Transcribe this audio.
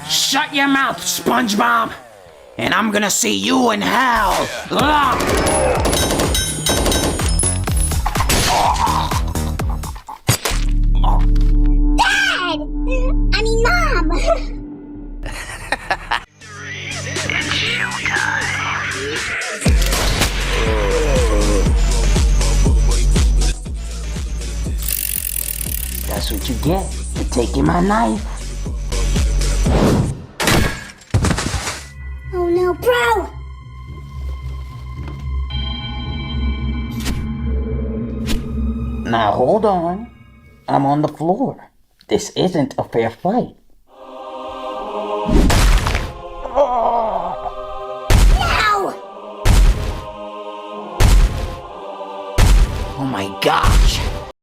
Shut your mouth, SpongeBob! And I'm gonna see you in hell! Ugh. Dad! I mean, Mom! It's showtime. That's what you get for taking my knife. Oh no, bro! Now hold on. I'm on the floor. This isn't a fair fight. No! Oh my gosh!